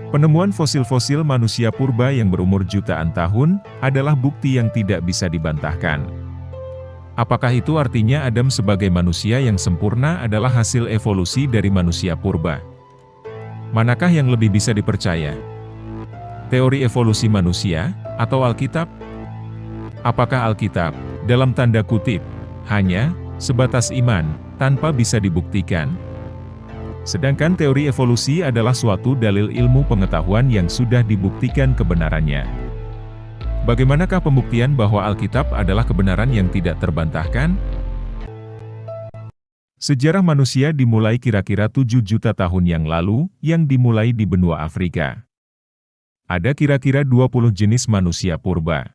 Penemuan fosil-fosil manusia purba yang berumur jutaan tahun adalah bukti yang tidak bisa dibantahkan. Apakah itu artinya Adam sebagai manusia yang sempurna adalah hasil evolusi dari manusia purba? Manakah yang lebih bisa dipercaya? Teori evolusi manusia atau Alkitab? Apakah Alkitab, dalam tanda kutip, hanya sebatas iman, tanpa bisa dibuktikan? Sedangkan teori evolusi adalah suatu dalil ilmu pengetahuan yang sudah dibuktikan kebenarannya. Bagaimanakah pembuktian bahwa Alkitab adalah kebenaran yang tidak terbantahkan? Sejarah manusia dimulai kira-kira 7 juta tahun yang lalu, yang dimulai di benua Afrika. Ada kira-kira 20 jenis manusia purba.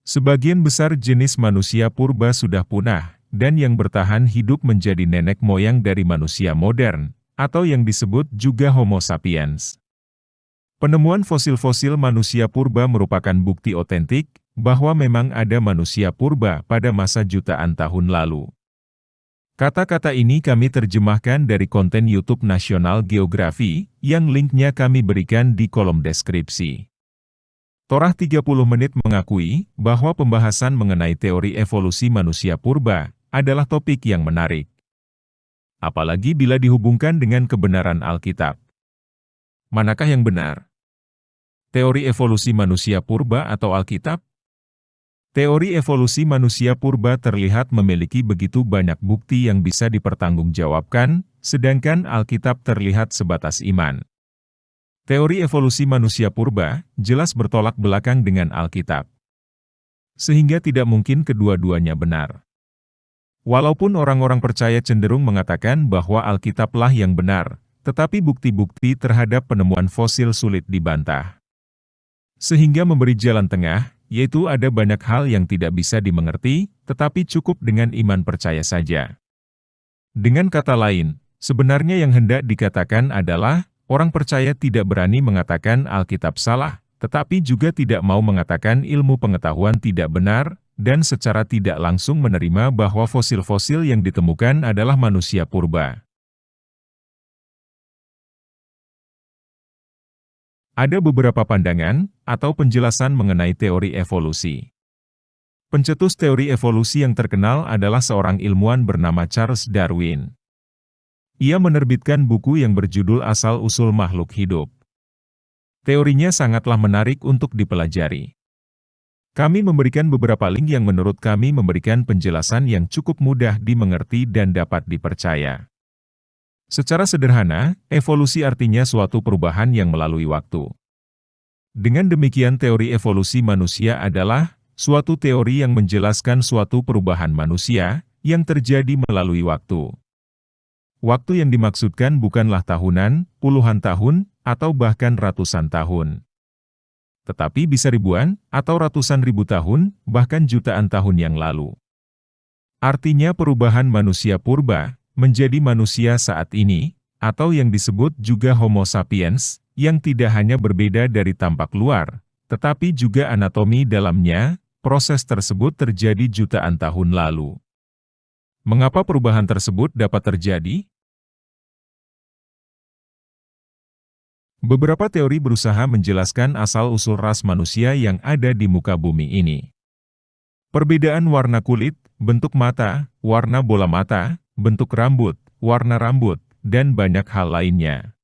Sebagian besar jenis manusia purba sudah punah, dan yang bertahan hidup menjadi nenek moyang dari manusia modern, atau yang disebut juga Homo sapiens. Penemuan fosil-fosil manusia purba merupakan bukti otentik bahwa memang ada manusia purba pada masa jutaan tahun lalu. Kata-kata ini kami terjemahkan dari konten YouTube National Geography, yang linknya kami berikan di kolom deskripsi. Torah 30 menit mengakui bahwa pembahasan mengenai teori evolusi manusia purba adalah topik yang menarik. Apalagi bila dihubungkan dengan kebenaran Alkitab. Manakah yang benar? Teori evolusi manusia purba atau Alkitab? Teori evolusi manusia purba terlihat memiliki begitu banyak bukti yang bisa dipertanggungjawabkan, sedangkan Alkitab terlihat sebatas iman. Teori evolusi manusia purba jelas bertolak belakang dengan Alkitab. Sehingga tidak mungkin kedua-duanya benar. Walaupun orang-orang percaya cenderung mengatakan bahwa Alkitablah yang benar, tetapi bukti-bukti terhadap penemuan fosil sulit dibantah. Sehingga memberi jalan tengah, yaitu ada banyak hal yang tidak bisa dimengerti, tetapi cukup dengan iman percaya saja. Dengan kata lain, sebenarnya yang hendak dikatakan adalah, orang percaya tidak berani mengatakan Alkitab salah, tetapi juga tidak mau mengatakan ilmu pengetahuan tidak benar, dan secara tidak langsung menerima bahwa fosil-fosil yang ditemukan adalah manusia purba. Ada beberapa pandangan atau penjelasan mengenai teori evolusi. Pencetus teori evolusi yang terkenal adalah seorang ilmuwan bernama Charles Darwin. Ia menerbitkan buku yang berjudul Asal-Usul Makhluk Hidup. Teorinya sangatlah menarik untuk dipelajari. Kami memberikan beberapa link yang menurut kami memberikan penjelasan yang cukup mudah dimengerti dan dapat dipercaya. Secara sederhana, evolusi artinya suatu perubahan yang melalui waktu. Dengan demikian teori evolusi manusia adalah suatu teori yang menjelaskan suatu perubahan manusia yang terjadi melalui waktu. Waktu yang dimaksudkan bukanlah tahunan, puluhan tahun, atau bahkan ratusan tahun. Tetapi bisa ribuan, atau ratusan ribu tahun, bahkan jutaan tahun yang lalu. Artinya perubahan manusia purba, menjadi manusia saat ini, atau yang disebut juga Homo sapiens, yang tidak hanya berbeda dari tampak luar, tetapi juga anatomi dalamnya, proses tersebut terjadi jutaan tahun lalu. Mengapa perubahan tersebut dapat terjadi? Beberapa teori berusaha menjelaskan asal-usul ras manusia yang ada di muka bumi ini. Perbedaan warna kulit, bentuk mata, warna bola mata, bentuk rambut, warna rambut, dan banyak hal lainnya.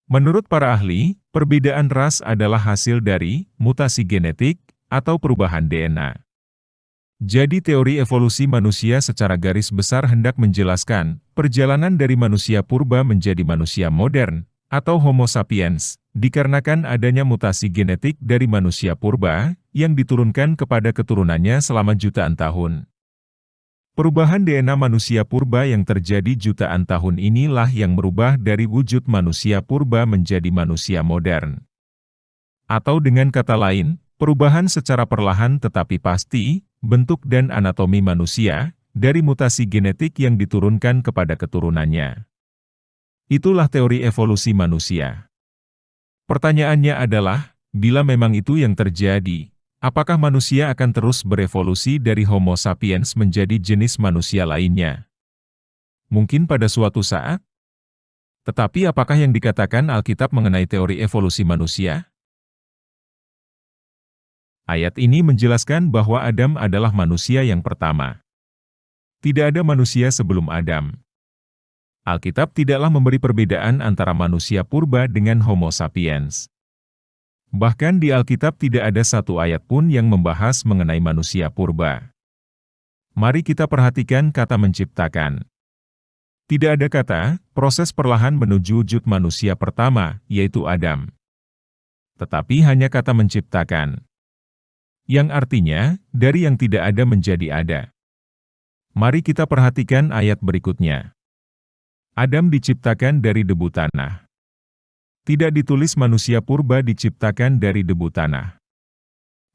Menurut para ahli, perbedaan ras adalah hasil dari mutasi genetik atau perubahan DNA. Jadi teori evolusi manusia secara garis besar hendak menjelaskan perjalanan dari manusia purba menjadi manusia modern, atau Homo sapiens, dikarenakan adanya mutasi genetik dari manusia purba, yang diturunkan kepada keturunannya selama jutaan tahun. Perubahan DNA manusia purba yang terjadi jutaan tahun inilah yang merubah dari wujud manusia purba menjadi manusia modern. Atau dengan kata lain, perubahan secara perlahan tetapi pasti, bentuk dan anatomi manusia, dari mutasi genetik yang diturunkan kepada keturunannya. Itulah teori evolusi manusia. Pertanyaannya adalah, bila memang itu yang terjadi, apakah manusia akan terus berevolusi dari Homo sapiens menjadi jenis manusia lainnya? Mungkin pada suatu saat? Tetapi apakah yang dikatakan Alkitab mengenai teori evolusi manusia? Ayat ini menjelaskan bahwa Adam adalah manusia yang pertama. Tidak ada manusia sebelum Adam. Alkitab tidaklah memberi perbedaan antara manusia purba dengan Homo sapiens. Bahkan di Alkitab tidak ada satu ayat pun yang membahas mengenai manusia purba. Mari kita perhatikan kata menciptakan. Tidak ada kata, proses perlahan menuju wujud manusia pertama, yaitu Adam. Tetapi hanya kata menciptakan. Yang artinya, dari yang tidak ada menjadi ada. Mari kita perhatikan ayat berikutnya. Adam diciptakan dari debu tanah. Tidak ditulis manusia purba diciptakan dari debu tanah.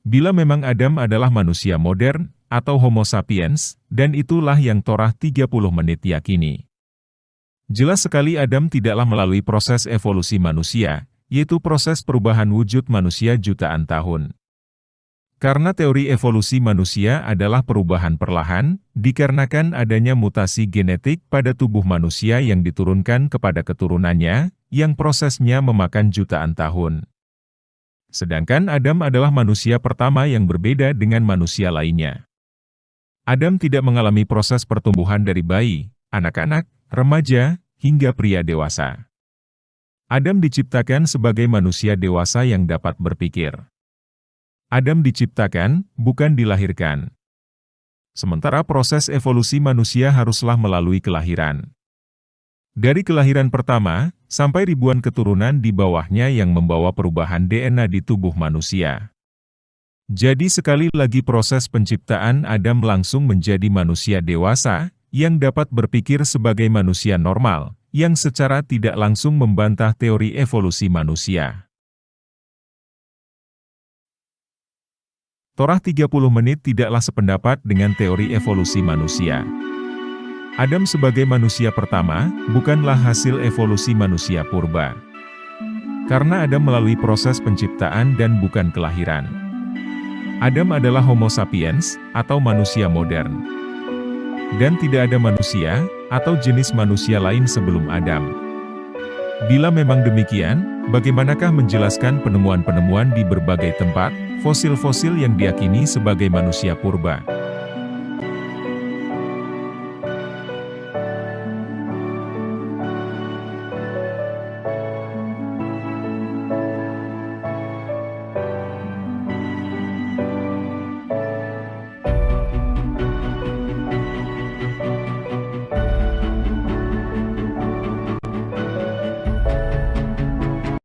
Bila memang Adam adalah manusia modern, atau Homo sapiens, dan itulah yang Torah 30 menit yakini. Jelas sekali Adam tidaklah melalui proses evolusi manusia, yaitu proses perubahan wujud manusia jutaan tahun. Karena teori evolusi manusia adalah perubahan perlahan, dikarenakan adanya mutasi genetik pada tubuh manusia yang diturunkan kepada keturunannya, yang prosesnya memakan jutaan tahun. Sedangkan Adam adalah manusia pertama yang berbeda dengan manusia lainnya. Adam tidak mengalami proses pertumbuhan dari bayi, anak-anak, remaja, hingga pria dewasa. Adam diciptakan sebagai manusia dewasa yang dapat berpikir. Adam diciptakan, bukan dilahirkan. Sementara proses evolusi manusia haruslah melalui kelahiran. Dari kelahiran pertama, sampai ribuan keturunan di bawahnya yang membawa perubahan DNA di tubuh manusia. Jadi sekali lagi proses penciptaan Adam langsung menjadi manusia dewasa, yang dapat berpikir sebagai manusia normal, yang secara tidak langsung membantah teori evolusi manusia. Torah 30 menit tidaklah sependapat dengan teori evolusi manusia. Adam sebagai manusia pertama, bukanlah hasil evolusi manusia purba. Karena Adam melalui proses penciptaan dan bukan kelahiran. Adam adalah Homo sapiens, atau manusia modern. Dan tidak ada manusia, atau jenis manusia lain sebelum Adam. Bila memang demikian, bagaimanakah menjelaskan penemuan-penemuan di berbagai tempat, fosil-fosil yang diyakini sebagai manusia purba?